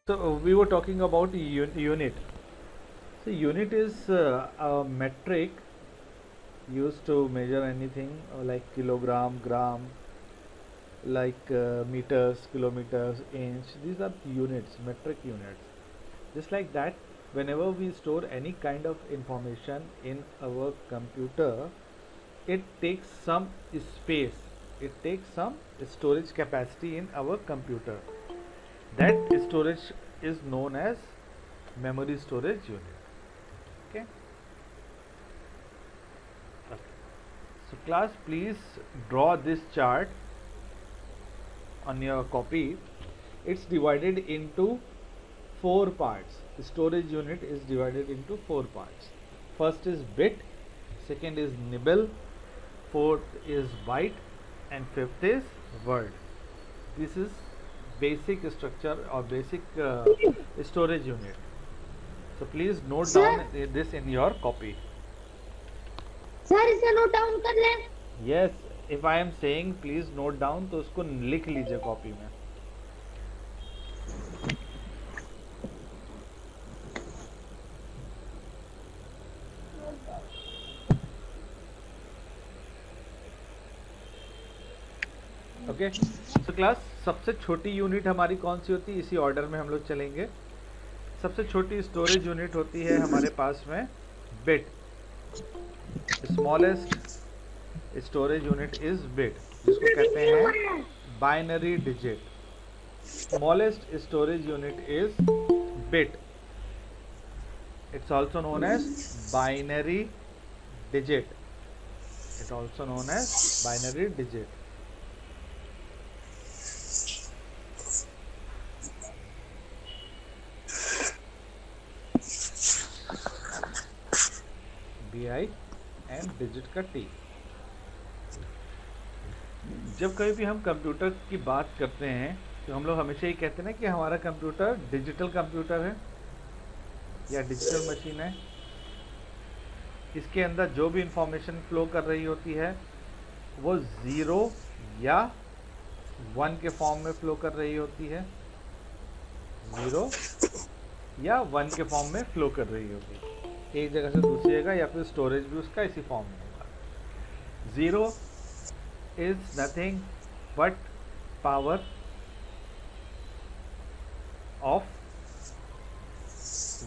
So we were talking about unit. So unit is a metric used to measure anything like kilogram, gram, like meters, kilometers, inch. These are units, metric units. Just like that, whenever we store any kind of information in our computer, it takes some space. It takes some storage capacity in our computer. That storage is known as memory storage unit. Okay. So class, please draw this chart on your copy. It's divided into 4 parts. The storage unit is divided into 4 parts. First is bit, second is nibble, fourth is byte, and fifth is word. This is basic structure or basic storage unit. So please note down this in your copy. Sir इसे note down कर लें. Yes, if I am saying please note down, तो उसको लिख लीजिए copy में. Okay. तो class, सबसे छोटी यूनिट हमारी कौन सी होती है? इसी ऑर्डर में हम लोग चलेंगे. सबसे छोटी स्टोरेज यूनिट होती है हमारे पास में bit. Smallest storage unit is bit, जिसको कहते हैं binary digit. Smallest storage unit is bit. It's also known as binary digit. It's also known as binary digit. BI and digit का T. जब कभी भी हम कंप्यूटर की बात करते हैं तो हम लोग हमेशा ही कहते हैं ना कि हमारा कंप्यूटर डिजिटल कंप्यूटर है या डिजिटल मशीन है. इसके अंदर जो भी इंफॉर्मेशन फ्लो कर रही होती है वो 0 या 1 के फॉर्म में फ्लो कर रही होती है. 0 या 1 के फॉर्म में फ्लो कर रही होती है, एक जगह से दूसरी जगह, या फिर स्टोरेज भी उसका इसी फॉर्म में होगा. 0 is nothing but power of.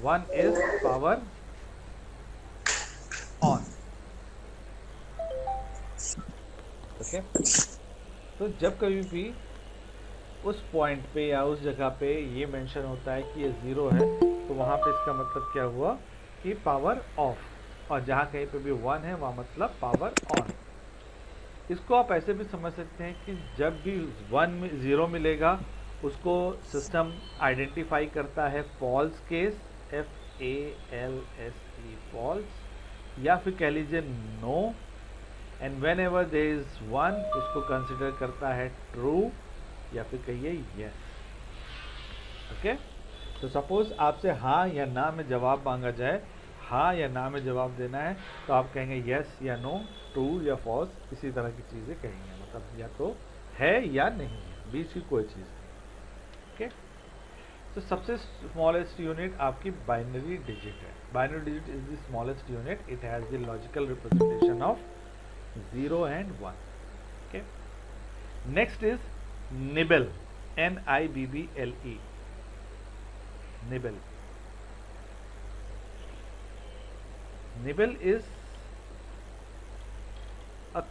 1 is power on. Okay. तो जब कभी भी उस पॉइंट पे या उस जगह पे ये मेंशन होता है कि ये 0 है, तो वहाँ पे इसका मतलब क्या हुआ कि पावर ऑफ. और जहाँ कहीं पे भी 1 है वहाँ मतलब पावर ऑन. इसको आप ऐसे भी समझ सकते हैं कि जब भी 0 मिलेगा उसको सिस्टम आइडेंटिफाई करता है फॉल्स केस, FALSE फॉल्स, या फिर कह लीजिए no. And whenever there is 1 उसको कंसिडर करता है ट्रू, या फिर कहिए यस. ओके. तो सपोज आपसे हाँ या ना में जवाब मांगा जाए, हाँ या ना में जवाब देना है, तो आप कहेंगे यस या नो, ट्रू या फॉल्स, इसी तरह की चीज़ें कहेंगे. मतलब या तो है या नहीं है, बीच की कोई चीज़ नहीं. ओके. तो सबसे स्मॉलेस्ट यूनिट आपकी बाइनरी डिजिट है. Binary digit is the smallest unit. It has the logical representation of 0 and 1. Okay. Next is nibble. NIBBLE. Nibble. Nibble is a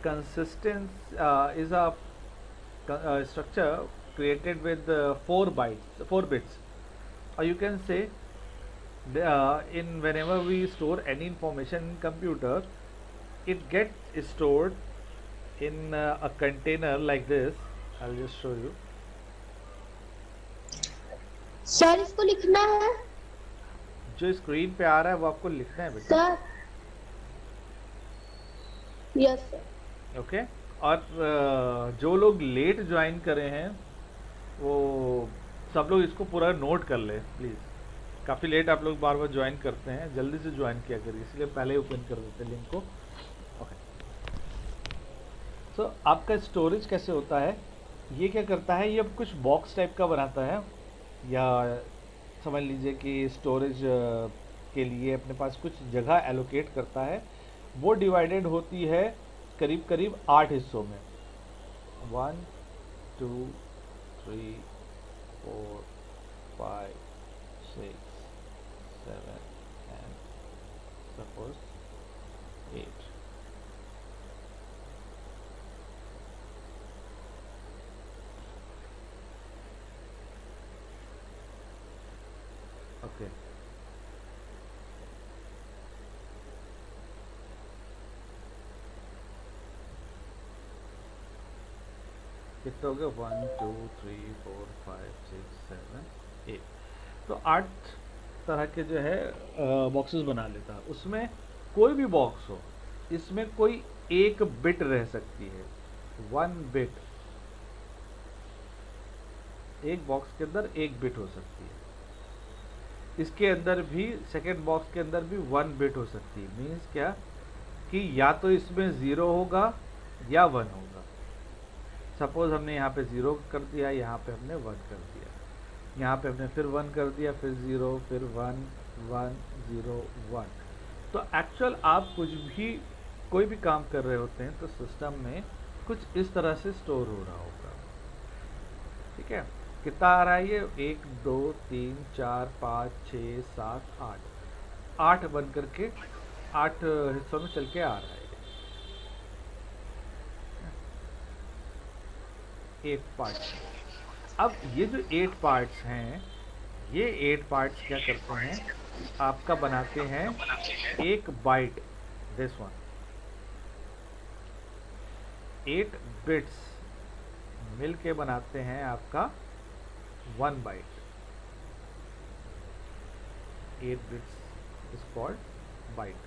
structure created with 4 bits, or you can say in whenever we store any information in computer, it gets stored in a container like this. I'll just show you. Sir इसको लिखना है. जो screen पे आ रहा है वो आपको लिखना है बेटा. सर. Yes sir. ओके. और जो लोग लेट ज्वाइन करे हैं वो सब लोग इसको पूरा नोट कर ले प्लीज़. काफ़ी लेट आप लोग बार बार ज्वाइन करते हैं, जल्दी से ज्वाइन किया करिए, इसलिए पहले ही ओपन कर देते हैं लिंक को. ओके. सो आपका स्टोरेज कैसे होता है? ये क्या करता है, ये कुछ बॉक्स टाइप का बनाता है, या समझ लीजिए कि स्टोरेज के लिए अपने पास कुछ जगह एलोकेट करता है, वो डिवाइडेड होती है करीब करीब 8 हिस्सों में। 1 2 3 4 5 6 7 and suppose 8। ओके, कितना हो गया? 1 2 3 4 5 6 7 8। तो 8 तरह के जो है बॉक्सेस बना लेता है। उसमें कोई भी बॉक्स हो, इसमें कोई एक बिट रह सकती है, 1 बिट। एक बॉक्स के अंदर एक बिट हो सकती है। इसके अंदर भी, सेकेंड बॉक्स के अंदर भी 1 बिट हो सकती है। मीन्स क्या कि या तो इसमें 0 होगा या 1 होगा। सपोज हमने यहाँ पे 0 कर दिया, यहाँ पे हमने 1 कर दिया, यहाँ पे हमने फिर 1 कर दिया, फिर 0, फिर 1 1 0 1। तो एक्चुअल आप कुछ भी, कोई भी काम कर रहे होते हैं तो सिस्टम में कुछ इस तरह से स्टोर हो रहा होगा। ठीक है, कितना आ रहा है ये? 1 2 3 4 5 6 7 8 8 बन करके 8 हिस्सों में चल के आ रहा है। 8 पार्ट्स। अब ये जो 8 पार्ट्स हैं, ये 8 पार्ट्स क्या करते हैं? आपका बनाते हैं एक बाइट। दिस वन 8 बिट्स मिल के बनाते हैं आपका 1 byte. 8 bits is called byte.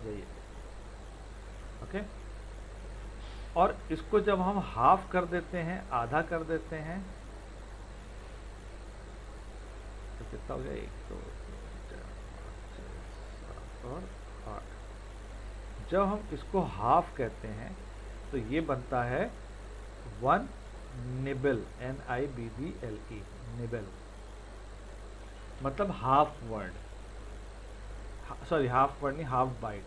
यही, ओके। और इसको जब हम हाफ कर देते हैं, आधा कर देते हैं, तो कितना हो गया? 1 2 3 4 5 6 7 और 8। जब हम इसको हाफ कहते हैं तो ये बनता है 1 निबल, NIBBLE, निबल। मतलब half word, sorry half word नहीं, हाफ बाइट।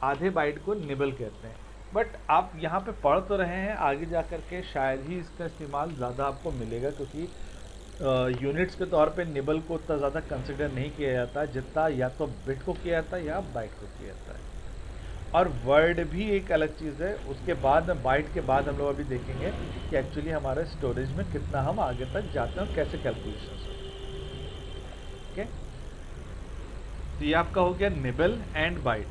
आधे बाइट को निबल कहते हैं। बट आप यहाँ पे पढ़ तो रहे हैं, आगे जा कर के शायद ही इसका इस्तेमाल ज़्यादा आपको मिलेगा, क्योंकि यूनिट्स के तौर पे निबल को उतना ज़्यादा कंसिडर नहीं किया जाता जितना या तो बिट को किया जाता है या बाइट को किया जाता है। और वर्ड भी एक अलग चीज़ है। उसके बाद में, बाइट के बाद हम लोग अभी देखेंगे कि एक्चुअली हमारे स्टोरेज में कितना हम आगे तक जाते हैं और कैसे कैलकुलेशन होते हैं। ओके, तो ये आपका हो गया निबल एंड बाइट।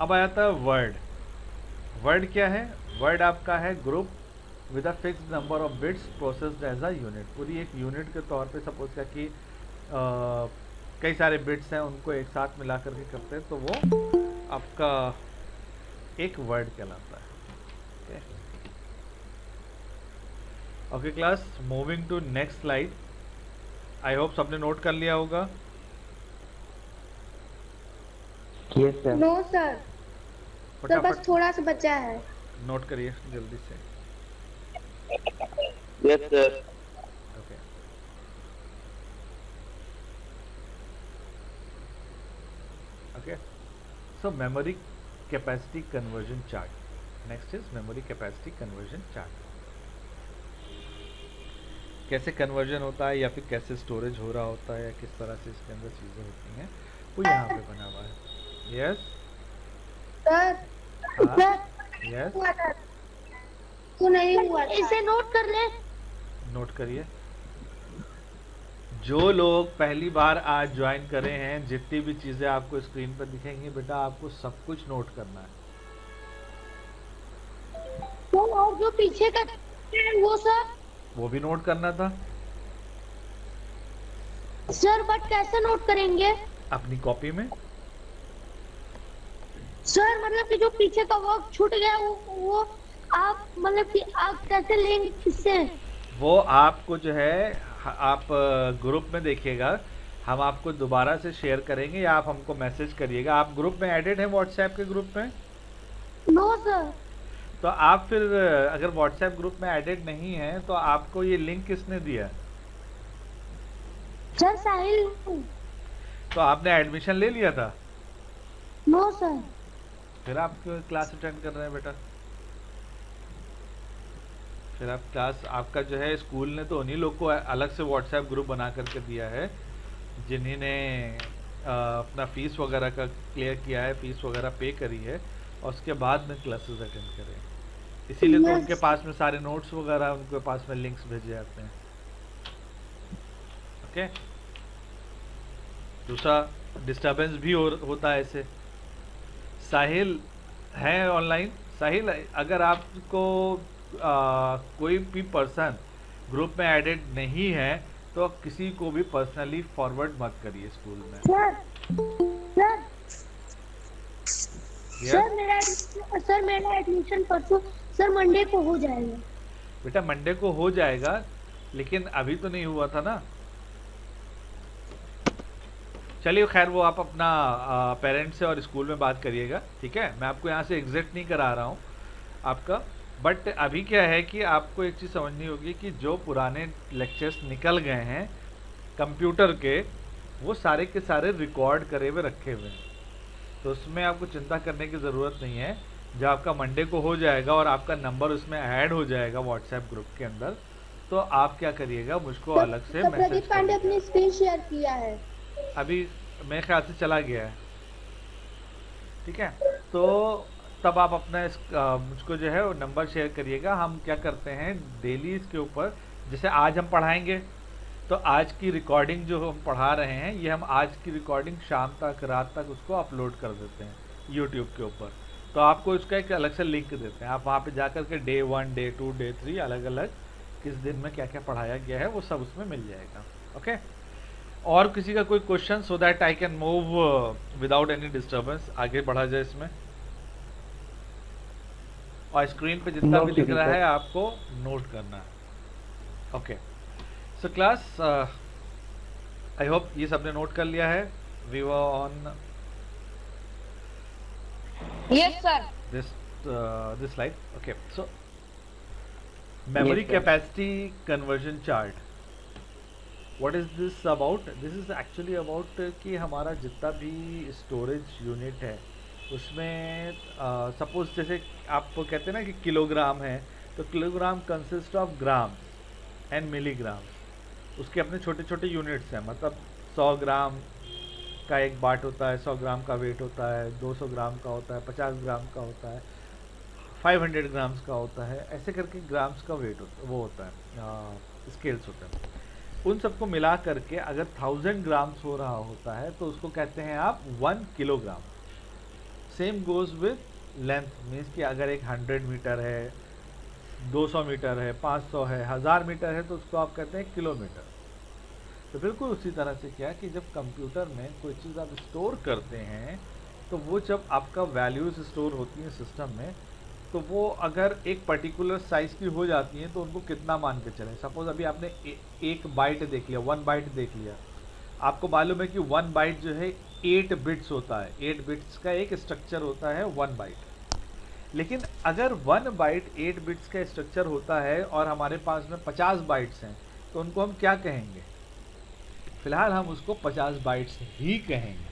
अब आ जाता है वर्ड। वर्ड क्या है? वर्ड आपका है group with a fixed number of bits processed as a unit. पूरी एक यूनिट के तौर पे सपोज क्या कि कई सारे बिट्स हैं, उनको एक साथ मिला करके करते हैं, तो वो आपका एक वर्ड कहलाता है। Okay class, moving to next slide. I hope सबने नोट कर लिया होगा। Yes sir. नो सर, तो बस फटाफट थोड़ा सा बचा है। नोट करिए जल्दी से। Yes sir. Okay, okay. So memory capacity conversion chart. Next is memory capacity conversion chart. कैसे कन्वर्जन होता है या फिर कैसे स्टोरेज हो रहा होता है या किस तरह से इसके अंदर चीज़ें होती हैं, वो यहाँ पे बना हुआ है। यस सर, हाँ, सर यस, हुआ था तो नहीं हुआ था। इसे नोट कर ले। नोट करिए। जो लोग पहली बार आज ज्वाइन करे हैं, जितनी भी चीज़ें आपको स्क्रीन पर दिखेंगी बेटा, आपको सब कुछ नोट करना है। तो और जो पीछे का है वो सर, वो भी नोट करना था। सर बट कैसे नोट करेंगे? अपनी कॉपी में। सर मतलब कि जो पीछे का वर्क छूट गया वो आप मतलब कि आप कैसे लेंगे किससे? वो आपको जो है, आप ग्रुप में देखिएगा, हम आपको दोबारा से शेयर करेंगे या आप हमको मैसेज करिएगा। आप ग्रुप में एडेड हैं, व्हाट्सएप के ग्रुप में? No sir. तो आप फिर अगर व्हाट्सएप ग्रुप में एडेड नहीं हैं तो आपको ये लिंक किसने दिया? सर साहिल। तो आपने एडमिशन ले लिया था, नो सर। फिर आप क्यों क्लास अटेंड कर रहे हैं बेटा? फिर आप क्लास, आपका जो है स्कूल ने तो उन्हीं लोग को अलग से व्हाट्सएप ग्रुप बना करके दिया है जिन्होंने अपना फीस वगैरह का क्लियर किया है, फीस वगैरह पे करी है और उसके बाद में क्लासेस अटेंड करें। इसीलिए तो उनके पास में सारे नोट्स वगैरह, उनके पास में लिंक्स भेजे जाते हैं। ओके, दूसरा डिस्टरबेंस भी होता है ऐसे। साहिल है ऑनलाइन? साहिल, अगर आपको कोई भी पर्सन ग्रुप में एडेड नहीं है तो किसी को भी पर्सनली फॉरवर्ड मत करिए स्कूल में। सर मेरा एडमिशन परसों सर मंडे को हो जाएगा। बेटा मंडे को हो जाएगा, लेकिन अभी तो नहीं हुआ था ना। चलिए खैर, वो आप अपना पेरेंट्स से और स्कूल में बात करिएगा, ठीक है। मैं आपको यहाँ से एग्जिट नहीं करा रहा हूँ आपका, बट अभी क्या है कि आपको एक चीज़ समझनी होगी कि जो पुराने लेक्चर्स निकल गए हैं कंप्यूटर के, वो सारे के सारे रिकॉर्ड करे हुए रखे हुए हैं, तो उसमें आपको चिंता करने की ज़रूरत नहीं है। जब आपका मंडे को हो जाएगा और आपका नंबर उसमें ऐड हो जाएगा व्हाट्सएप ग्रुप के अंदर, तो आप क्या करिएगा, मुझको अलग से मैसेज प्रदीप पांडे अपनी स्क्रीन शेयर किया है, अभी मेरे ख्याल से चला गया है, ठीक है। तो तब आप अपना मुझको जो है वो नंबर शेयर करिएगा। हम क्या करते हैं डेली इसके ऊपर, जैसे आज हम पढ़ाएंगे तो आज की रिकॉर्डिंग जो हम पढ़ा रहे हैं, ये हम आज की रिकॉर्डिंग शाम तक, रात तक उसको अपलोड कर देते हैं यूट्यूब के ऊपर। तो आपको इसका एक अलग से लिंक देते हैं, आप वहाँ पे जाकर के डे 1, डे 2, डे 3 अलग अलग किस दिन में क्या क्या पढ़ाया गया है वो सब उसमें मिल जाएगा। ओके, और किसी का कोई question, so that I can move without any disturbance, आगे बढ़ा जाए इसमें। और स्क्रीन पे जितना भी लिख रहा है आपको नोट करना है। Okay, so class, I hope ये सबने नोट कर लिया है। We were on Yes, sir. this slide. Okay, so memory Yes, sir. capacity conversion chart. What is this about? This is actually about कि हमारा जितना भी स्टोरेज यूनिट है उसमें सपोज जैसे आप कहते हैं ना कि किलोग्राम है, तो kilogram consist of gram and milligram, उसके अपने छोटे छोटे यूनिट्स हैं। मतलब 100 ग्राम का एक बाट होता है, 100 ग्राम का वेट होता है, 200 ग्राम का होता है, 50 ग्राम का होता है, 500 ग्राम्स का होता है, ऐसे करके ग्राम्स का वेट वो होता है, स्केल्स होते हैं। उन सबको मिला करके अगर 1000 ग्राम्स हो रहा होता है तो उसको कहते हैं आप 1 kilogram. Same goes with length, means कि अगर एक 100 मीटर है, 200 मीटर है, 500 है, 1000 मीटर है, तो उसको आप कहते हैं किलोमीटर। तो बिल्कुल उसी तरह से क्या कि जब कंप्यूटर में कोई चीज़ आप स्टोर करते हैं तो वो जब आपका वैल्यूज़ स्टोर होती हैं सिस्टम में, तो वो अगर एक पर्टिकुलर साइज़ की हो जाती हैं तो उनको कितना मान के चलें। सपोज अभी आपने एक बाइट देख लिया, 1 बाइट देख लिया, आपको मालूम है कि 1 बाइट जो है 8 बिट्स होता है, 8 बिट्स का एक स्ट्रक्चर होता है 1 बाइट। लेकिन अगर 1 बाइट 8 बिट्स का स्ट्रक्चर होता है और हमारे पास में 50 बाइट्स हैं, तो उनको हम क्या कहेंगे? फिलहाल हम उसको 50 बाइट्स ही कहेंगे।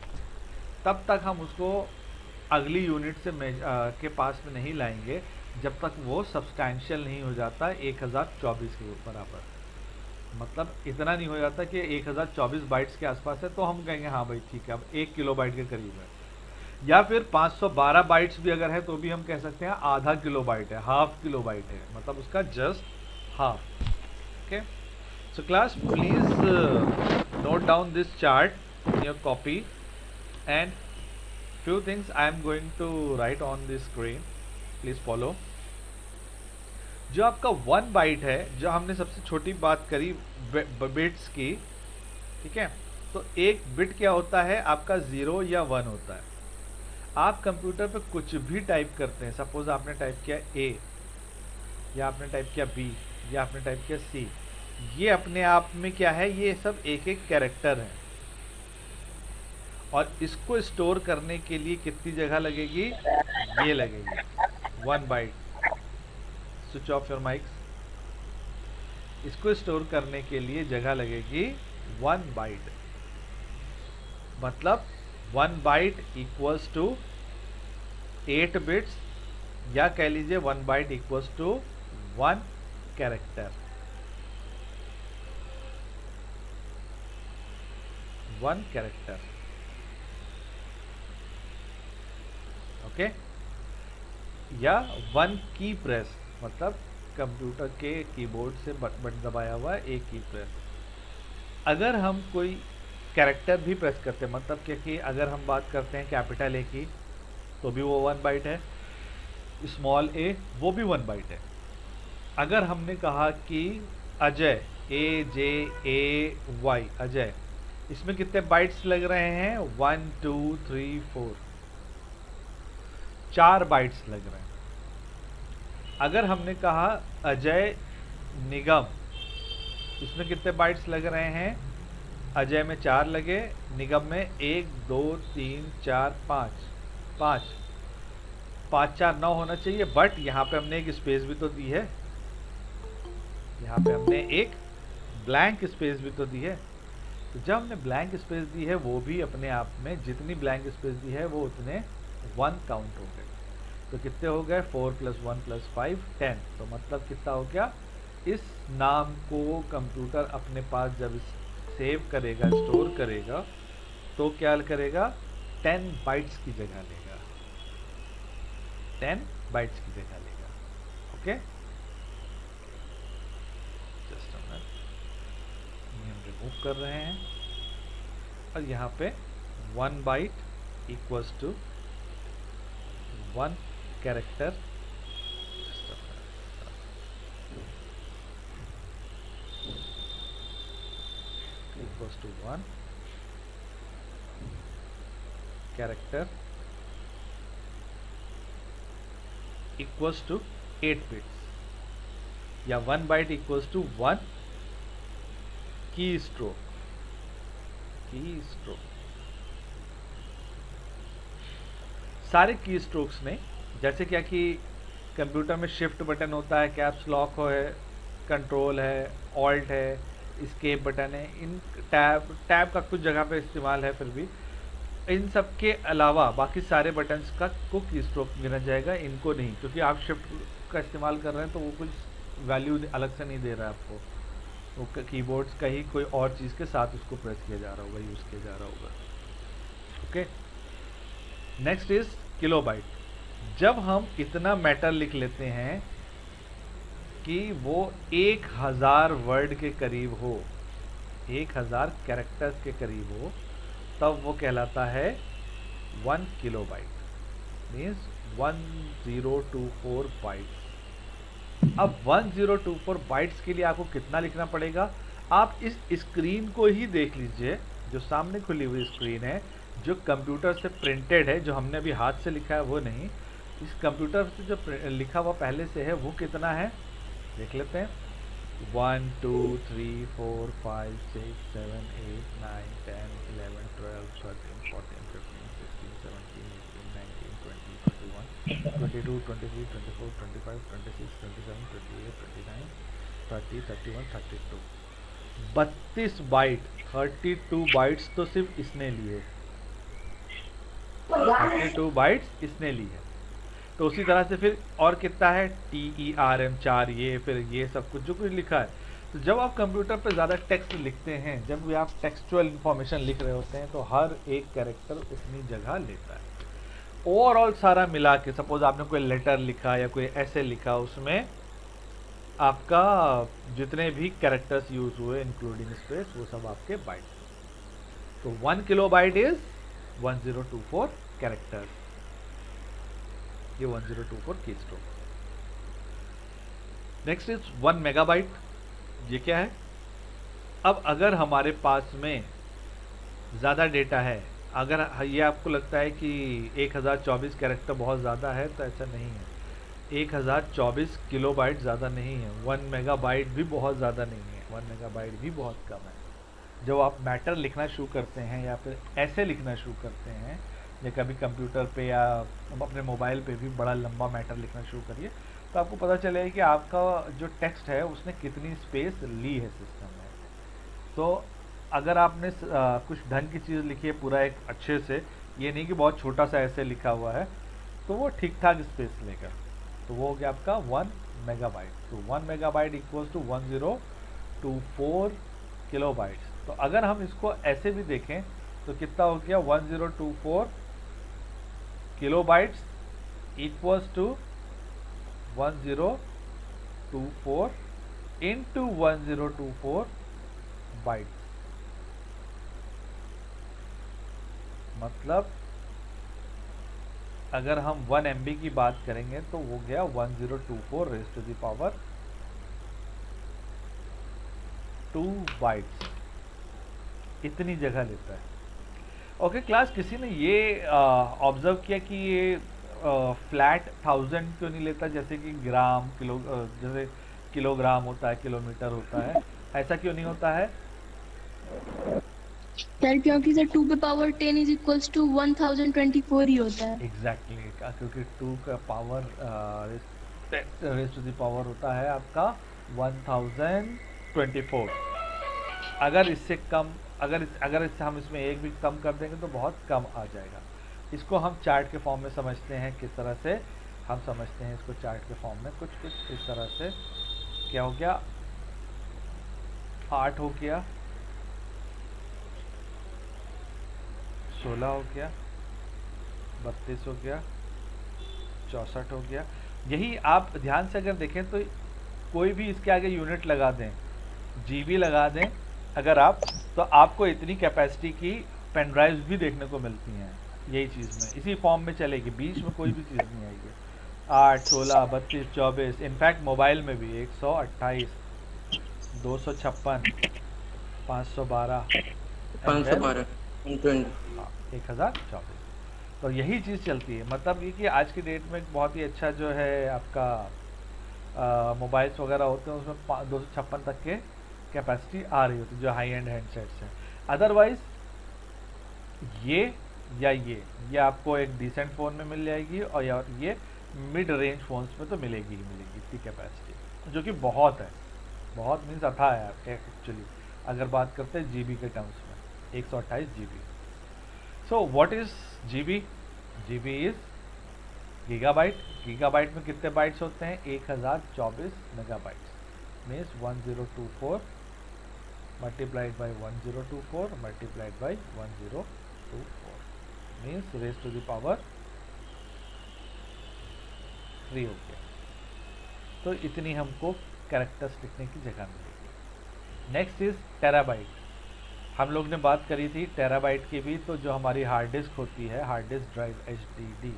तब तक हम उसको अगली यूनिट से के पास में नहीं लाएंगे जब तक वो सब्सटैंशियल नहीं हो जाता 1024 के बराबर। मतलब इतना नहीं हो जाता कि 1024 बाइट्स के आसपास है तो हम कहेंगे हाँ भाई ठीक है, अब 1 किलो बाइट के करीब है। या फिर 512 बाइट्स भी अगर है तो भी हम कह सकते हैं आधा किलो बाइट है, हाफ किलो बाइट है, मतलब उसका just half. Okay, so class please note down this chart in your copy and few things I am going to write on the screen, please follow। जो आपका 1 bite है, जो हमने सबसे छोटी बात करी बिट्स की, ठीक है, तो एक बिट क्या होता है आपका 0 या 1 होता है। आप कंप्यूटर पे कुछ भी टाइप करते हैं, सपोज आपने टाइप किया A या आपने टाइप किया B या आपने टाइप किया C, ये अपने आप में क्या है, ये सब एक एक कैरेक्टर है। और इसको स्टोर करने के लिए कितनी जगह लगेगी? ये लगेगी 1 byte. Switch off your mics. इसको स्टोर करने के लिए जगह लगेगी 1 बाइट, मतलब 1 बाइट इक्वल्स टू 8 बिट्स, या कह लीजिए 1 byte equals to 1 character, 1 character. Okay, या 1 की प्रेस, मतलब कंप्यूटर के कीबोर्ड से बटन दबाया हुआ एक की प्रेस। अगर हम कोई कैरेक्टर भी प्रेस करते हैं, मतलब कि अगर हम बात करते हैं कैपिटल ए की, तो भी वो 1 बाइट है, स्मॉल ए वो भी 1 बाइट है। अगर हमने कहा कि अजय, AJAY अजय, इसमें कितने बाइट्स लग रहे हैं? 1 2 3 4, 4 बाइट्स लग रहे हैं। अगर हमने कहा अजय निगम, इसमें कितने बाइट्स लग रहे हैं? अजय में 4 लगे, निगम में 1 2 3 4 5, 5 4 9 होना चाहिए, बट यहाँ पे हमने एक स्पेस भी तो दी है, यहाँ पे हमने एक ब्लैंक स्पेस भी तो दी है। तो जब हमने ब्लैंक स्पेस दी है, वो भी अपने आप में जितनी ब्लैंक स्पेस दी है वो उतने 1 काउंट हो गए। तो कितने हो गए? 4 + 1 + 5 10। तो मतलब कितना हो गया? इस नाम को कंप्यूटर अपने पास जब सेव करेगा, स्टोर करेगा, तो क्या करेगा? 10 बाइट्स की जगह लेगा, 10 बाइट्स की जगह लेगा। ओके, जस्ट हम रिमूव कर रहे हैं, और यहाँ पे 1 byte equals to 1 character, equals to 1 character equals to 8 bits, या 1 byte equals to 1 keystroke, सारे की स्ट्रोक्स में, जैसे क्या कि कंप्यूटर में शिफ्ट बटन होता है, कैप्स लॉक है, कंट्रोल है, ऑल्ट है, एस्केप बटन है, इन टैब का कुछ जगह पे इस्तेमाल है, फिर भी इन सब के अलावा बाकी सारे बटन्स का को की स्ट्रोक गिना जाएगा, इनको नहीं, क्योंकि आप शिफ्ट का इस्तेमाल कर रहे हैं तो वो कुछ वैल्यू अलग से नहीं दे रहा है आपको, वो कीबोर्ड्स का ही कोई और चीज़ के साथ उसको प्रेस किया जा रहा होगा, यूज़ किया जा रहा होगा। Okay, next is kilobyte. जब हम इतना मैटर लिख लेते हैं कि वो 1000 वर्ड के करीब हो, 1000 कैरेक्टर्स के करीब हो, तब वो कहलाता है 1 किलोबाइट, मीन्स 1024 बाइट्स। अब 1024 बाइट्स के लिए आपको कितना लिखना पड़ेगा? आप इस स्क्रीन को ही देख लीजिए, जो सामने खुली हुई स्क्रीन है, जो कंप्यूटर से प्रिंटेड है, जो हमने अभी हाथ से लिखा है वो नहीं, इस कंप्यूटर से जो लिखा हुआ पहले से है वो कितना है देख लेते हैं। 1 2 3 4 5 6 7 8 9 10 11 12 13 14 15 16 17 18 19 20 21 22 23 24 25 26 27 28 29 30 31 32 32 बाइट, 32 बाइट्स तो सिर्फ इसने लिए, 32 बाइट्स इसने ली है। तो उसी तरह से फिर और कितना है? TERM 4, ये फिर ये सब कुछ जो कुछ लिखा है। तो जब आप कंप्यूटर पर ज़्यादा टेक्स्ट लिखते हैं, जब भी आप टेक्सचुअल इंफॉर्मेशन लिख रहे होते हैं, तो हर एक कैरेक्टर अपनी जगह लेता है। ओवरऑल सारा मिला के, सपोज आपने कोई लेटर लिखा या कोई ऐसे लिखा, उसमें आपका जितने भी कैरेक्टर्स यूज हुए इंक्लूडिंग स्पेस, वो सब आपके बाइट। तो 1 किलोबाइट इज 1024 कैरेक्टर्स, ये 1024 की स्ट्रोक। Next is 1 megabyte. ये क्या है? अब अगर हमारे पास में ज़्यादा डेटा है, अगर ये आपको लगता है कि 1024 कैरेक्टर बहुत ज़्यादा है, तो ऐसा नहीं है। 1024 किलोबाइट ज़्यादा नहीं है, 1 मेगाबाइट भी बहुत ज़्यादा नहीं है, 1 मेगाबाइट भी बहुत कम है। जब आप मैटर लिखना शुरू करते हैं या फिर ऐसे लिखना शुरू करते हैं, या कभी कंप्यूटर पे या अपने मोबाइल पे भी बड़ा लंबा मैटर लिखना शुरू करिए, तो आपको पता चलेगा कि आपका जो टेक्स्ट है उसने कितनी स्पेस ली है सिस्टम में। तो अगर आपने कुछ ढंग की चीज़ लिखी है पूरा एक अच्छे से, ये नहीं कि बहुत छोटा सा ऐसे लिखा हुआ है, तो वो ठीक ठाक स्पेस लेगा। तो वो हो गया आपका 1 मेगाबाइट। तो 1 मेगाबाइट इक्वल्स टू 1024 किलोबाइट्स। तो अगर हम इसको ऐसे भी देखें तो कितना हो गया, 1024 kilobytes equals to 1024 into 1024 bytes. मतलब अगर हम 1 MB की बात करेंगे तो वो गया 1024 raise to the power 2 bytes, इतनी जगह लेता है। ओके क्लास, किसी ने ये ऑब्जर्व किया कि ये फ्लैट 1000 क्यों नहीं लेता, जैसे कि ग्राम किलो, जैसे किलोग्राम होता है, किलोमीटर होता है, ऐसा क्यों नहीं होता है? सर क्योंकि सर 2 पे पावर 10 इज इक्वल्स टू 1024 ही होता है। एग्जैक्टली क्योंकि 2 का power raise to the power होता है आपका 1024। अगर इससे कम, अगर इससे हम इसमें एक भी कम कर देंगे तो बहुत कम आ जाएगा। इसको हम चार्ट के फॉर्म में समझते हैं। किस तरह से हम समझते हैं इसको चार्ट के फॉर्म में? कुछ इस तरह से। क्या हो गया, 8 हो गया, 16 हो गया, 32 हो गया, 64 हो गया। यही आप ध्यान से अगर देखें तो कोई भी इसके आगे यूनिट लगा दें, जीबी लगा दें अगर आप, तो आपको इतनी कैपेसिटी की पेन ड्राइव्स भी देखने को मिलती हैं यही चीज़ में, इसी फॉर्म में चलेगी, बीच में कोई भी चीज़ नहीं आएगी। 8, 16, 32, 24, इनफैक्ट मोबाइल में भी 128, 256, 512, 1024। तो यही चीज़ चलती है। मतलब ये कि आज की डेट में बहुत ही अच्छा जो है आपका मोबाइल्स वगैरह होते हैं, उसमें 256 तक के कैपेसिटी आ रही होती है, जो हाई एंड हैंडसेट्स हैं। अदरवाइज ये या ये आपको एक डिसेंट फ़ोन में मिल जाएगी, और या ये मिड रेंज फ़ोन्स में तो मिलेगी ही मिलेगी इतनी कैपेसिटी, जो कि बहुत है। बहुत मीन्स अथा है एक्चुअली, अगर बात करते हैं जीबी के टर्म्स में, 128 GB. So what is GB? GB is gigabyte. Gigabyte में कितने बाइट्स होते हैं? 1024 megabytes. Means 1024 multiplied by 1024 multiplied by 1024 means raise to the power 3 हो गया। तो इतनी हमको कैरेक्टर्स लिखने की जगह मिलेगी। Next is terabyte. हम लोग ने बात करी थी टेराबाइट की भी, तो जो हमारी हार्ड डिस्क होती है, हार्ड डिस्क ड्राइव HDD,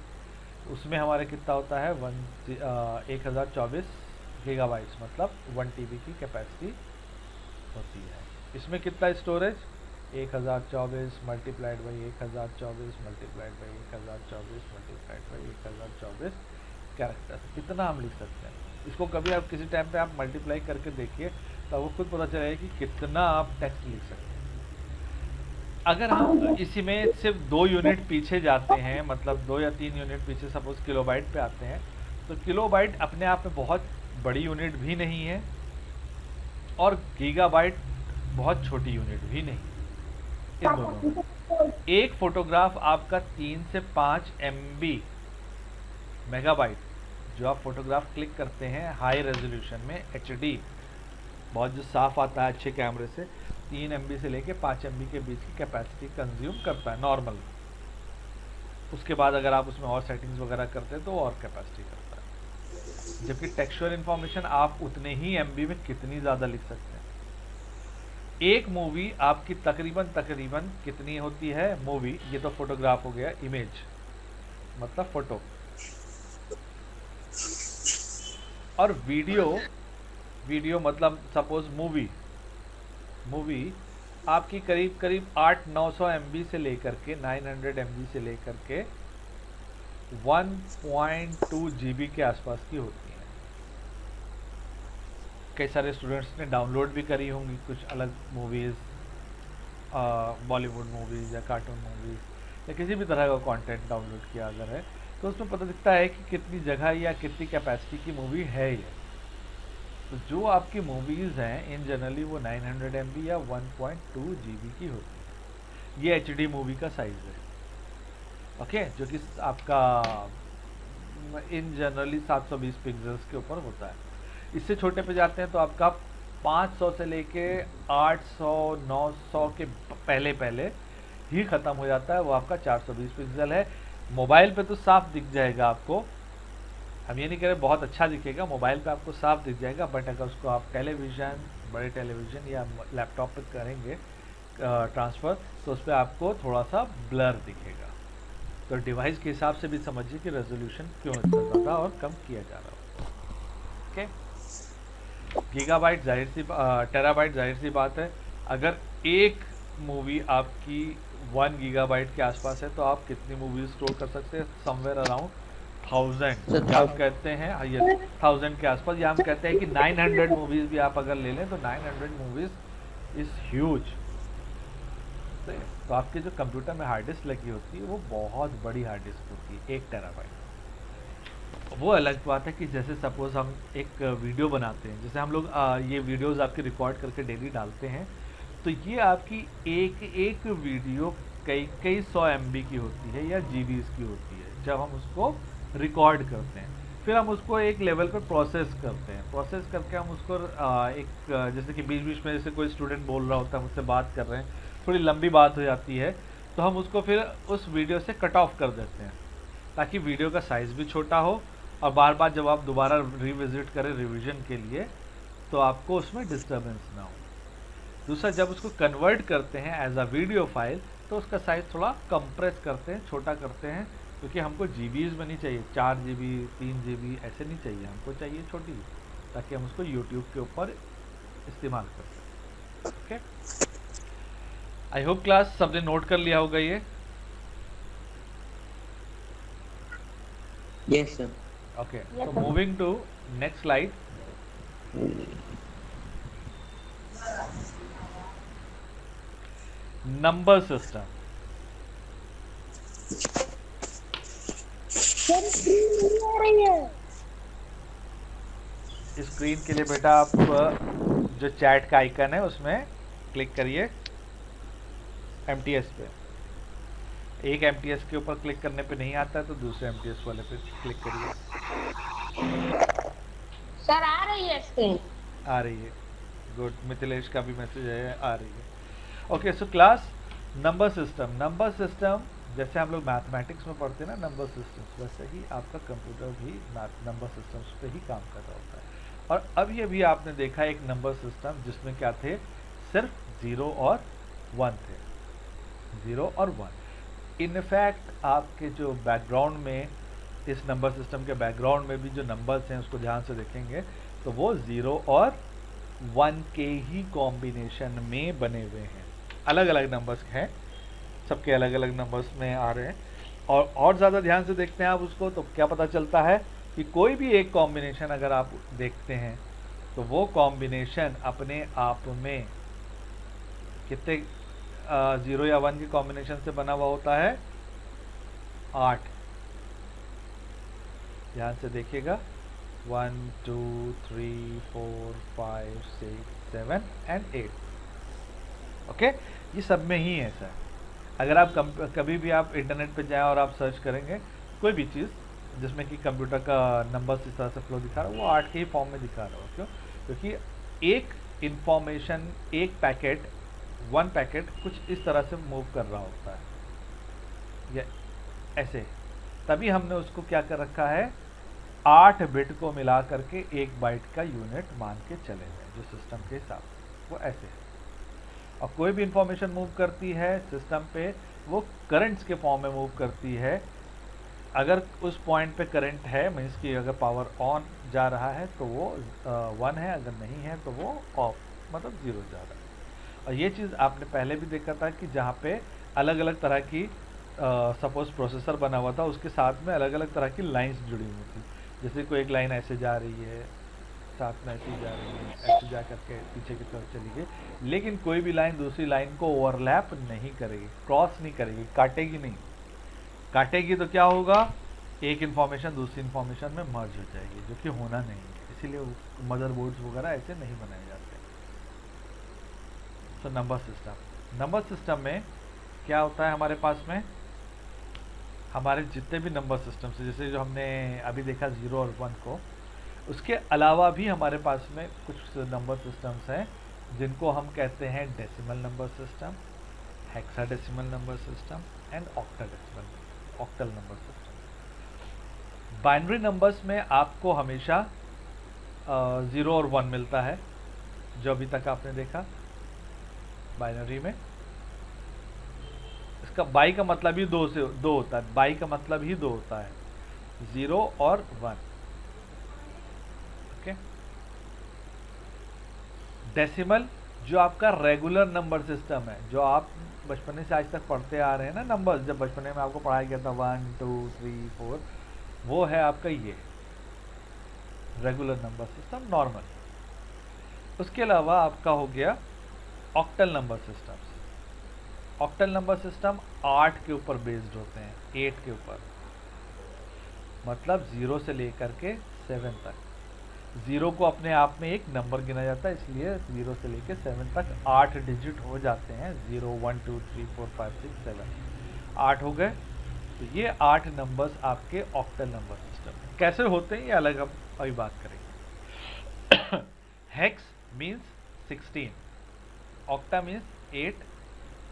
उसमें हमारे कितना होता है 1024 गीगाबाइट्स, मतलब 1 TB की कैपेसिटी होती है। इसमें कितना storage? 1024 multiplied by 1024 multiplied by 1024 multiplied by 1024 characters. कितना हम लिख सकते हैं इसको? कभी आप किसी टाइम पे आप मल्टीप्लाई करके देखिए, तो वो खुद पता चलेगा कि कितना आप टेक्स्ट लिख सकते हैं। अगर हम इसी में सिर्फ 2 यूनिट पीछे जाते हैं, मतलब 2 या 3 यूनिट पीछे सपोज किलोबाइट पे आते हैं, तो किलोबाइट अपने आप में बहुत बड़ी यूनिट भी नहीं है, और गीगाबाइट बहुत छोटी यूनिट भी नहीं। इन दोनों एक फोटोग्राफ आपका 3 से 5 MB मेगाबाइट, जो आप फोटोग्राफ क्लिक करते हैं हाई रेजोल्यूशन में HD, बहुत जो साफ आता है अच्छे कैमरे से, 3 MB से लेके 5 MB के बीच की कैपेसिटी कंज्यूम करता है नॉर्मल। उसके बाद अगर आप उसमें और सेटिंग्स वगैरह करते हैं तो और कैपेसिटी करता है। जबकि टेक्सचुअल इन्फॉर्मेशन आप उतने ही MB में कितनी ज़्यादा लिख सकते हैं। एक मूवी आपकी तकरीबन कितनी होती है? मूवी, ये तो फोटोग्राफ हो गया, इमेज मतलब फोटो, और वीडियो मतलब सपोज मूवी आपकी करीब 800-900 MB से लेकर के 900 MB से लेकर के 1.2 GB के आसपास की होती है। कई सारे स्टूडेंट्स ने डाउनलोड भी करी होंगी कुछ अलग मूवीज़, बॉलीवुड मूवीज़ या कार्टून मूवीज़ या किसी भी तरह का कंटेंट डाउनलोड किया अगर है, तो उसमें पता दिखता है कि कितनी जगह या कितनी कैपेसिटी की मूवी है ये। तो जो आपकी मूवीज़ हैं इन जनरली वो 900 MB या 1.2 GB की होती है। ये HD मूवी का साइज़ है, ओके, जो कि आपका इन जनरली 720 पिक्सल्स के ऊपर होता है। इससे छोटे पे जाते हैं तो आपका 500 से लेके 800 900 के पहले ही ख़त्म हो जाता है, वो आपका 420 पिक्सल है। मोबाइल पे तो साफ दिख जाएगा आपको, हम ये नहीं कह रहे बहुत अच्छा दिखेगा, मोबाइल पे आपको साफ दिख जाएगा, बट अगर उसको आप टेलीविज़न, बड़े टेलीविज़न या लैपटॉप पे करेंगे ट्रांसफ़र, तो उस पर आपको थोड़ा सा ब्लर दिखेगा। तो डिवाइस के हिसाब से भी समझिए कि रेजोल्यूशन क्यों इतना ज़्यादा और कम किया जा रहा है। ओके, गीगाबाइट जाहिर सी टेराबाइट जाहिर सी बात है। अगर एक मूवी आपकी 1 गीगाबाइट के आसपास है तो आप कितनी मूवीज स्टोर कर सकते हैं? समवेयर अराउंड 1000, आप कहते हैं ये 1000 के आसपास, या हम कहते हैं कि 900 मूवीज भी आप अगर ले लें तो 900 मूवीज इज ह्यूज। तो आपके जो कंप्यूटर में हार्ड डिस्क लगी होती है वो बहुत बड़ी हार्ड डिस्क होती है, 1 टेराबाइट। वो अलग बात है कि जैसे सपोज हम एक वीडियो बनाते हैं, जैसे हम लोग ये वीडियोस आपके रिकॉर्ड करके डेली डालते हैं, तो ये आपकी एक वीडियो कई 100 MB की होती है या GBs की होती है जब हम उसको रिकॉर्ड करते हैं। फिर हम उसको एक लेवल पर प्रोसेस करते हैं, प्रोसेस करके हम उसको जैसे कि बीच में जैसे कोई स्टूडेंट बोल रहा होता है, मुझसे बात कर रहे हैं, थोड़ी लंबी बात हो जाती है, तो हम उसको फिर उस वीडियो से कट ऑफ कर देते हैं ताकि वीडियो का साइज़ भी छोटा हो और बार बार जब आप दोबारा रिविजिट करें रिवीजन के लिए तो आपको उसमें डिस्टर्बेंस ना हो। दूसरा, जब उसको कन्वर्ट करते हैं एज अ वीडियो फाइल तो उसका साइज़ थोड़ा कंप्रेस करते हैं, छोटा करते हैं, क्योंकि हमको GBs में नहीं चाहिए, 4 GB 3 GB ऐसे नहीं चाहिए, हमको चाहिए छोटी, ताकि हम उसको YouTube के ऊपर इस्तेमाल कर सकें। ओके, आई होप क्लास सबने नोट कर लिया होगा ये। Yes, sir. Okay, Yes, so sir. moving to next slide. Number system. Sir screen नहीं आ रही है। स्क्रीन के लिए बेटा आप जो चैट का आइकन है उसमें क्लिक करिए, MTS पे। एक MTS के ऊपर क्लिक करने पे नहीं आता है तो दूसरे MTS वाले पे क्लिक करिए। सर आ रही है स्क्रीन। आ रही है, गुड। मिथिलेश का भी मैसेज है, आ रही है। Okay, so class number system जैसे हम लोग मैथमेटिक्स में पढ़ते हैं ना नंबर सिस्टम्स, वैसे ही आपका कंप्यूटर भी नंबर सिस्टम्स पे ही काम कर रहा होता है। और अब ये भी आपने देखा एक नंबर सिस्टम जिसमें क्या थे, सिर्फ 0 और 1 थे, 0 और 1। इनफैक्ट आपके जो बैकग्राउंड में, इस नंबर सिस्टम के बैकग्राउंड में भी जो नंबर्स हैं उसको ध्यान से देखेंगे तो वो 0 और 1 के ही कॉम्बिनेशन में बने हुए हैं। अलग अलग नंबर्स हैं, सबके अलग अलग नंबर्स में आ रहे हैं। और ज़्यादा ध्यान से देखते हैं आप उसको तो क्या पता चलता है कि कोई भी एक कॉम्बिनेशन अगर आप देखते हैं तो वो कॉम्बिनेशन अपने आप में कितने 0 या 1 के कॉम्बिनेशन से बना हुआ होता है? 8। ध्यान से देखिएगा, 1 2 3 4 5 6 7 एंड 8। ओके, ये सब में ही ऐसा है। अगर आप कभी भी आप इंटरनेट पे जाएं और आप सर्च करेंगे कोई भी चीज़ जिसमें कि कंप्यूटर का नंबर्स इस तरह से फ्लो दिखा रहा है, वो 8 के ही फॉर्म में दिखा रहा है। क्यों? क्योंकि एक इंफॉर्मेशन, एक पैकेट, 1 पैकेट कुछ इस तरह से मूव कर रहा होता है, या ऐसे। तभी हमने उसको क्या कर रखा है, 8 बिट को मिला करके 1 बाइट का यूनिट मान के चले हैं, जो सिस्टम के हिसाब से वो ऐसे है। और कोई भी इंफॉर्मेशन मूव करती है सिस्टम पे, वो करंट्स के फॉर्म में मूव करती है। अगर उस पॉइंट पे करंट है, मीन्स कि अगर पावर ऑन जा रहा है तो वो 1 है, अगर नहीं है तो वो ऑफ, मतलब 0 जा रहा है। और ये चीज़ आपने पहले भी देखा था कि जहाँ पे अलग अलग तरह की सपोज प्रोसेसर बना हुआ था, उसके साथ में अलग अलग तरह की लाइंस जुड़ी हुई थी। जैसे कोई एक लाइन ऐसे जा रही है, साथ में ऐसी जा रही है, ऐसे जा करके पीछे की तरफ चली गई, लेकिन कोई भी लाइन दूसरी लाइन को ओवरलैप नहीं करेगी, क्रॉस नहीं करेगी, काटेगी नहीं। काटेगी तो क्या होगा, एक इन्फॉर्मेशन दूसरी इन्फॉर्मेशन में मर्ज हो जाएगी, जो कि होना नहीं है। इसीलिए मदरबोर्ड्स वगैरह ऐसे नहीं बनाए जाते। तो नंबर सिस्टम में क्या होता है हमारे पास में, हमारे जितने भी नंबर सिस्टम से, जैसे जो हमने अभी देखा 0 और 1 को, उसके अलावा भी हमारे पास में कुछ नंबर सिस्टम्स हैं जिनको हम कहते हैं decimal number system, hexadecimal number system and octal number system. Binary numbers में आपको हमेशा 0 और 1 मिलता है, जो अभी तक आपने देखा बाइनरी में। इसका बाई का मतलब ही 2 होता है, बाई का मतलब ही 2 होता है, 0 और 1। ओके, डेसिमल जो आपका रेगुलर नंबर सिस्टम है, जो आप बचपन से आज तक पढ़ते आ रहे हैं ना नंबर्स, जब बचपन में आपको पढ़ाया गया था 1 2 3 4, वो है आपका ये रेगुलर नंबर सिस्टम, नॉर्मल। उसके अलावा आपका हो गया octal number systems. Octal number system 8 के ऊपर बेस्ड होते हैं, 8 के ऊपर, मतलब 0 से लेकर के 7 तक। 0 को अपने आप में एक नंबर गिना जाता है, इसलिए 0 से लेकर 7 तक 8 डिजिट हो जाते हैं। 0 1 2 3 4 5 6 7 8 हो गए। तो ये 8 नंबर्स आपके ऑक्टल नंबर सिस्टम। कैसे होते हैं ये अलग हम अभी बात करेंगे। हेक्स मीन्स 16, ऑक्टा मीन्स 8,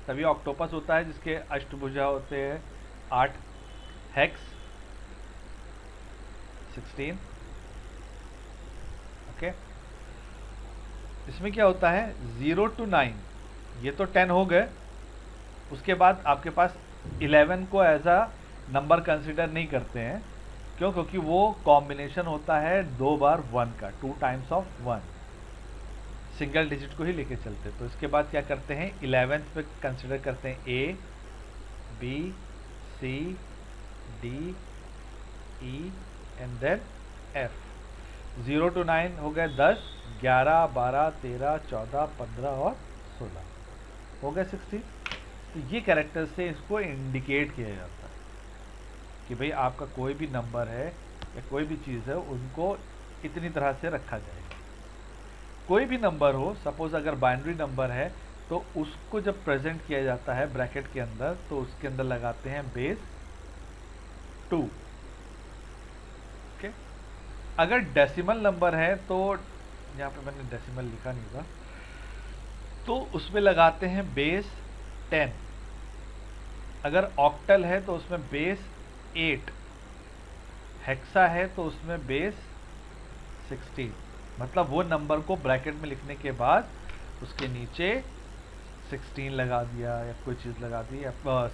तभी ऑक्टोपस होता है जिसके अष्टभुजा होते हैं 8। हेक्स 16। ओके, इसमें क्या होता है 0 to 9, ये तो 10 हो गए। उसके बाद आपके पास 11 को एज अ नंबर कंसिडर नहीं करते हैं, क्यों? क्योंकि वो कॉम्बिनेशन होता है 2 बार 1 का, 2 टाइम्स ऑफ 1, सिंगल डिजिट को ही लेके चलते। तो इसके बाद क्या करते हैं 11th पे कंसिडर करते हैं A B C D E and then F। 0 to 9 हो गए 10, 11 12 13 14 15 और 16 हो गए 16। तो ये कैरेक्टर से इसको इंडिकेट किया जाता है कि भाई आपका कोई भी नंबर है या कोई भी चीज़ है, उनको इतनी तरह से रखा जाएगा। कोई भी नंबर हो, सपोज अगर बाइनरी नंबर है तो उसको जब प्रेजेंट किया जाता है ब्रैकेट के अंदर, तो उसके अंदर लगाते हैं बेस 2। ओके, अगर डेसिमल नंबर है तो यहाँ पे मैंने डेसिमल लिखा नहीं था, तो उसमें लगाते हैं बेस 10। अगर ऑक्टल है तो उसमें बेस 8, हेक्सा है तो उसमें बेस 16। मतलब वो नंबर को ब्रैकेट में लिखने के बाद उसके नीचे 16 लगा दिया या कोई चीज़ लगा दी,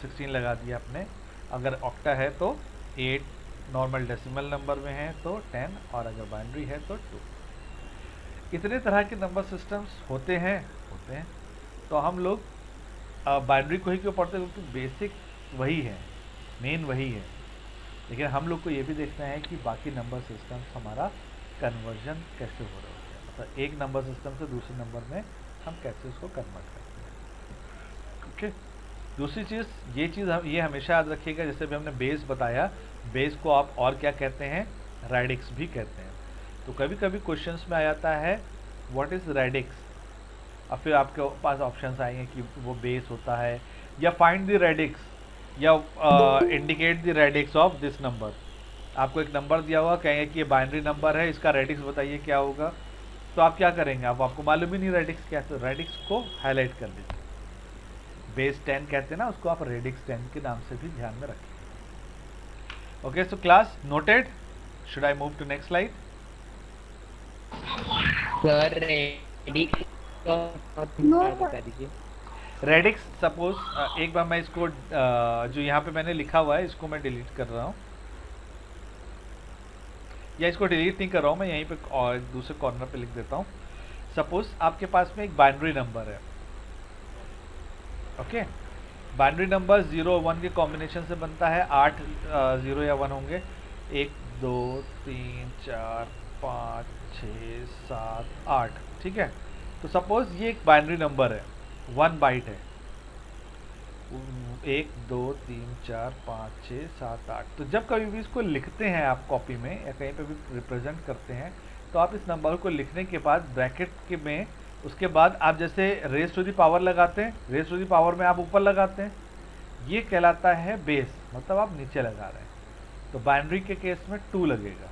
16 लगा दिया आपने। अगर ऑक्टा है तो 8, नॉर्मल डेसिमल नंबर में है तो 10, और अगर बाइनरी है तो 2। इतने तरह के नंबर सिस्टम्स होते हैं। तो हम लोग बाइनरी को ही क्यों पढ़ते हैं? क्योंकि बेसिक वही है, मेन वही है। लेकिन हम लोग को ये भी देखना है कि बाकी नंबर सिस्टम्स हमारा कन्वर्जन कैसे हो रहा है, मतलब एक नंबर सिस्टम से दूसरे नंबर में हम कैसे उसको कन्वर्ट करते हैं। ओके, दूसरी चीज़ ये हमेशा याद रखिएगा, जैसे भी हमने बेस बताया, बेस को आप और क्या कहते हैं? रेडिक्स भी कहते हैं। तो कभी कभी क्वेश्चंस में आ जाता है व्हाट इज़ रेडिक्स, और फिर आपके पास ऑप्शंस आएंगे कि वो बेस होता है, या फाइंड द रेडिक्स, या indicate the radix of this number. आपको एक नंबर दिया हुआ, कहेंगे कि ये बाइनरी नंबर है, इसका रेडिक्स बताइए क्या होगा। तो आप क्या करेंगे? आपको मालूम ही नहीं रेडिक्स क्या है, तो रेडिक्स को हाईलाइट कर लीजिए। बेस 10 कहते हैं ना, उसको आप रेडिक्स 10 के नाम से भी ध्यान में रखें। Okay, so class noted. Should I move to next slide? Sir radix बता दीजिए। रेडिक्स सपोज एक बार मैं इसको जो यहाँ पे मैंने लिखा हुआ है इसको मैं डिलीट कर रहा हूँ, या इसको डिलीट नहीं कर रहा हूँ मैं, यहीं पे और दूसरे कॉर्नर पे लिख देता हूँ। सपोज आपके पास में एक बाइनरी नंबर है। ओके, बाइनरी नंबर 0 और 1 के कॉम्बिनेशन से बनता है। 8 0 या 1 होंगे। 1 2 3 4 5 6 7 8, ठीक है। तो सपोज ये एक बाइनरी नंबर है, 1 बाइट है। 1 2 3 4 5 6 7 8। तो जब कभी भी इसको लिखते हैं आप कॉपी में या कहीं पे भी रिप्रेजेंट करते हैं, तो आप इस नंबर को लिखने के बाद ब्रैकेट के में उसके बाद आप जैसे रेज टू द पावर लगाते हैं, रेज टू द पावर में आप ऊपर लगाते हैं, ये कहलाता है बेस, मतलब आप नीचे लगा रहे हैं। तो बाइनरी के केस में 2 लगेगा,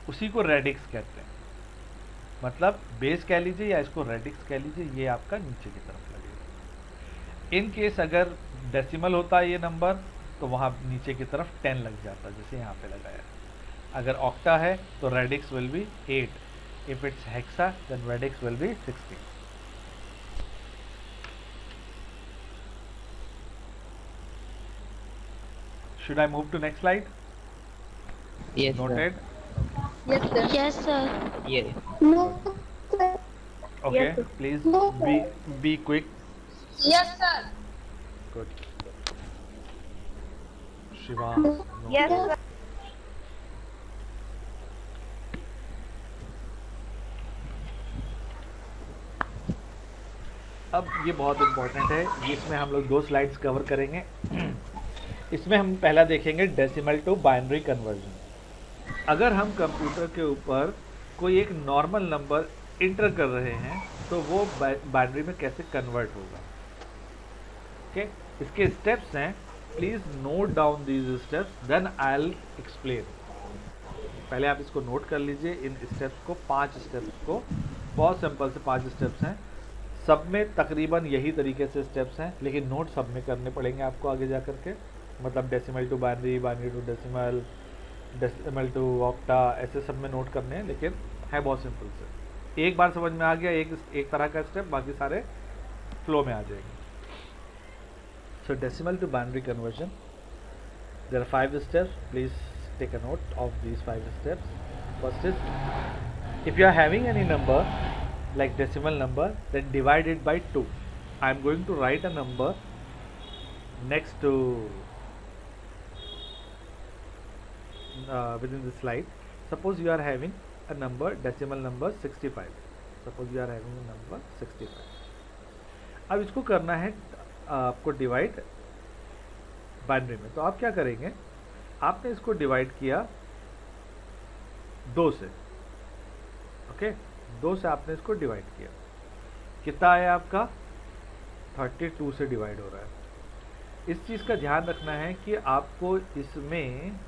उसी को रेडिक्स कहते हैं, मतलब बेस कह लीजिए या इसको रेडिक्स कह लीजिए, ये आपका नीचे की तरफ लगेगा। इन केस अगर डेसिमल होता है ये नंबर तो वहाँ नीचे की तरफ 10 लग जाता, जैसे यहाँ पे लगाया। अगर ऑक्टा है तो radix will be 8, if it's hexa then radix will be 16. Should I move to next slide? Yes, Noted. Yes, sir. Yes, sir. sir. Yes. No, sir. Okay, Yes, sir. please No, be quick. Yes, sir. Good. Shiva. Yes, noted. sir. अब ये बहुत important है, इसमें हम लोग 2 slides cover करेंगे। इसमें हम पहला देखेंगे डेसिमल टू बाइनरी कन्वर्जन। अगर हम कंप्यूटर के ऊपर कोई एक नॉर्मल नंबर इंटर कर रहे हैं तो वो बाइनरी में कैसे कन्वर्ट होगा। ओके, इसके स्टेप्स हैं, please note down these steps then I will explain. पहले आप इसको नोट कर लीजिए, इन स्टेप्स को, 5 स्टेप्स को, बहुत सिंपल से 5 स्टेप्स हैं, सब में तकरीबन यही तरीके से स्टेप्स हैं, लेकिन नोट सब में करने पड़ेंगे आपको आगे जा कर के, मतलब decimal to binary, binary to decimal, decimal to octa, ऐसे सब में नोट करने हैं, लेकिन है बहुत सिंपल से। एक बार समझ में आ गया एक तरह का स्टेप, बाकी सारे फ्लो में आ जाएंगे। So decimal to binary conversion, there are 5 steps, please take a note of these 5 steps. First is, if you are having any number like decimal number, then divide it by 2. I am going to write a number next to within the slide. Suppose you are having a number, decimal number 65. Suppose you are having a number 65. अब इसको करना है आपको divide binary में। तो आप क्या करेंगे, आपने इसको डिवाइड किया 2 से, ओके, 2 से आपने इसको डिवाइड किया, कितना आया आपका 32 से डिवाइड हो रहा है। इस चीज़ का ध्यान रखना है कि आपको इसमें,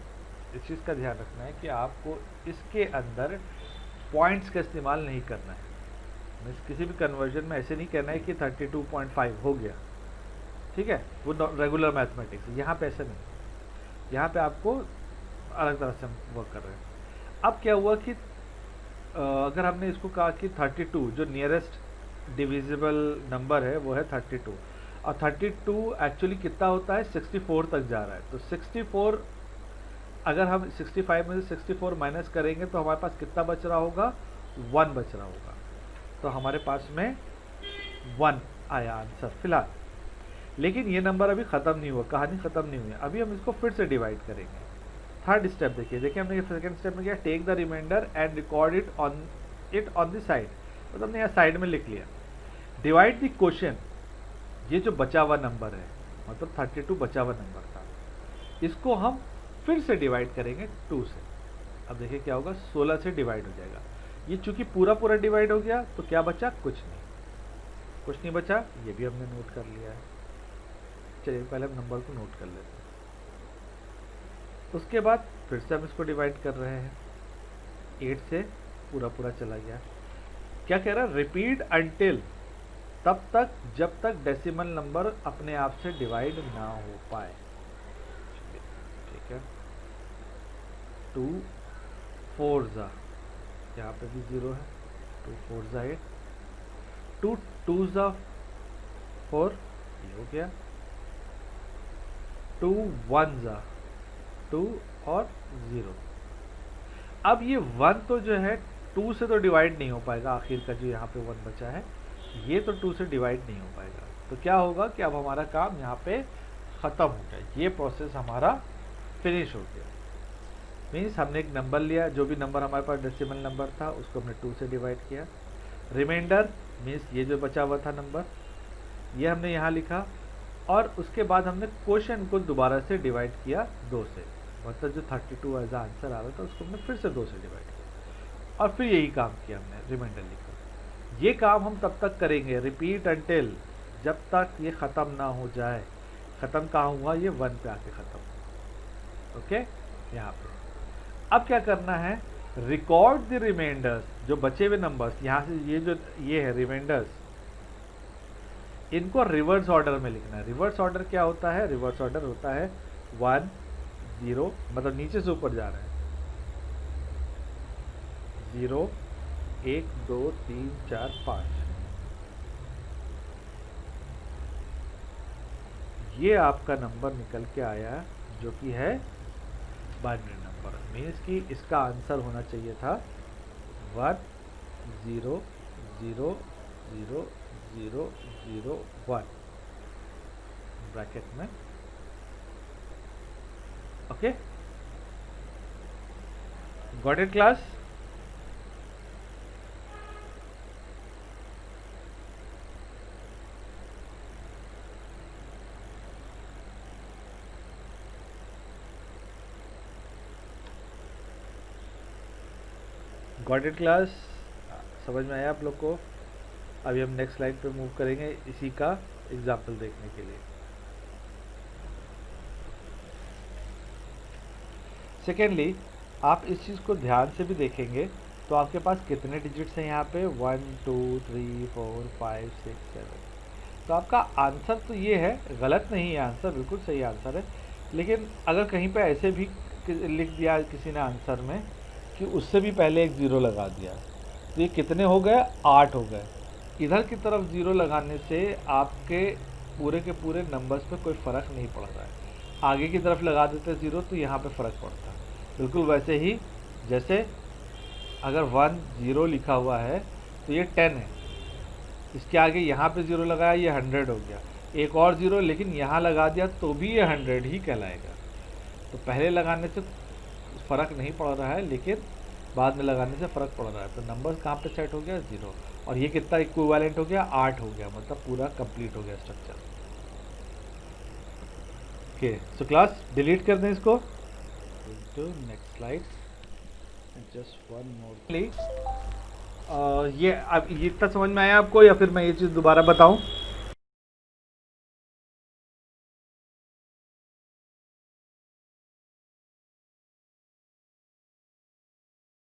इस चीज़ का ध्यान रखना है कि आपको इसके अंदर पॉइंट्स का इस्तेमाल नहीं करना है। किसी भी कन्वर्जन में ऐसे नहीं कहना है कि 32.5 हो गया, ठीक है, वो रेगुलर मैथमेटिक्स, यहाँ पे ऐसा नहीं, यहाँ पे आपको अलग तरह से वर्क कर रहे हैं। अब क्या हुआ कि अगर हमने इसको कहा कि 32 जो नियरेस्ट डिविजिबल नंबर है वो है 32, और 32 एक्चुअली कितना होता है, 64 तक जा रहा है। तो 64, अगर हम 65 में से 64 माइनस करेंगे तो हमारे पास कितना बच रहा होगा, 1 बच रहा होगा। तो हमारे पास में 1 आया आंसर फिलहाल। लेकिन ये नंबर अभी ख़त्म नहीं हुआ, कहानी ख़त्म नहीं हुई है, अभी हम इसको फिर से डिवाइड करेंगे। थर्ड स्टेप देखिए हमने सेकंड स्टेप में किया, take the remainder and record it on the side, मतलब हमने यहाँ साइड में लिख लिया। डिवाइड द क्वेश्चन, ये जो बचा हुआ नंबर है, मतलब 32 बचा हुआ नंबर था, इसको हम फिर से डिवाइड करेंगे 2 से। अब देखिए क्या होगा, 16 से डिवाइड हो जाएगा। ये चूंकि पूरा डिवाइड हो गया तो क्या बचा, कुछ नहीं बचा, ये भी हमने नोट कर लिया है। चलिए पहले हम नंबर को नोट कर लेते हैं, उसके बाद फिर से हम इसको डिवाइड कर रहे हैं, 8 से पूरा चला गया। क्या कह रहा है, रिपीट अंटिल, तब तक जब तक डेसिमल नंबर अपने आप से डिवाइड ना हो पाए। ठीक है, 2 4 जा, यहाँ पे भी 0 है, 2 4 जा 8, 2 2 जा 4, ये हो गया, 2 1 जा 2 और 0। अब ये 1 तो जो है 2 से तो डिवाइड नहीं हो पाएगा, आखिर का जो यहाँ पे 1 बचा है ये तो 2 से डिवाइड नहीं हो पाएगा। तो क्या होगा कि अब हमारा काम यहाँ पे ख़त्म हो गया, ये प्रोसेस हमारा फिनिश हो गया। मीन्स हमने एक नंबर लिया, जो भी नंबर हमारे पास डेसिमल नंबर था उसको हमने 2 से डिवाइड किया, रिमाइंडर मीन्स ये जो बचा हुआ था नंबर ये हमने यहाँ लिखा, और उसके बाद हमने क्वेश्चन को दोबारा से डिवाइड किया 2 से, मतलब जो 32 एज आंसर आ रहा था उसको हमने फिर से 2 से डिवाइड किया। और फिर यही काम किया हमने, रिमाइंडर लिखा। ये काम हम तब तक करेंगे, रिपीट अंटिल, जब तक ये ख़त्म ना हो जाए। ख़त्म कहाँ हुआ, ये 1 पे आके ख़त्म। ओके, यहाँ पे अब क्या करना है, रिकॉर्ड द रिमाइंडर्स, जो बचे हुए नंबर्स यहाँ से, ये है रिमाइंडर्स, इनको रिवर्स ऑर्डर में लिखना है। रिवर्स ऑर्डर क्या होता है, रिवर्स ऑर्डर होता है 1 0, मतलब नीचे से ऊपर जा रहा है, 0 1 2 3 4 5। ये आपका नंबर निकल के आया जो कि है बाइनरी नंबर। मीन्स कि इसका आंसर होना चाहिए था 1 0 0 0 0 0 1 ब्रैकेट में। Okay, got it class? Got it class? समझ में आया आप लोग को? अभी हम नेक्स्ट स्लाइड पे मूव करेंगे इसी का एग्जाम्पल देखने के लिए। सेकेंडली, आप इस चीज़ को ध्यान से भी देखेंगे तो आपके पास कितने डिजिट्स हैं यहाँ पे, 1 2 3 4 5 6 7। तो आपका आंसर तो ये है, गलत नहीं है आंसर, बिल्कुल सही आंसर है। लेकिन अगर कहीं पे ऐसे भी लिख दिया किसी ने आंसर में कि उससे भी पहले एक 0 लगा दिया, तो ये कितने हो गए, 8 हो गए। इधर की तरफ 0 लगाने से आपके पूरे के पूरे नंबर्स पे कोई फ़र्क नहीं पड़ रहा है। आगे की तरफ लगा देते 0 तो यहाँ पे फ़र्क पड़ता है। बिल्कुल वैसे ही जैसे अगर 1 0 लिखा हुआ है तो ये 10 है, इसके आगे यहाँ पे 0 लगाया, ये 100 हो गया। एक और 0 लेकिन यहाँ लगा दिया तो भी ये 100 ही कहलाएगा। तो पहले लगाने से फ़र्क नहीं पड़ रहा है, लेकिन बाद में लगाने से फ़र्क पड़ रहा है। तो नंबर कहाँ पे सेट हो गया, 0। और ये कितना इक्विवेलेंट हो गया, 8 हो गया, मतलब पूरा कंप्लीट हो गया structure. Okay, so class delete कर दें इसको। Next slide, just one more. ये अब ये इतना समझ में आया आपको, या फिर मैं ये चीज़ दोबारा बताऊं?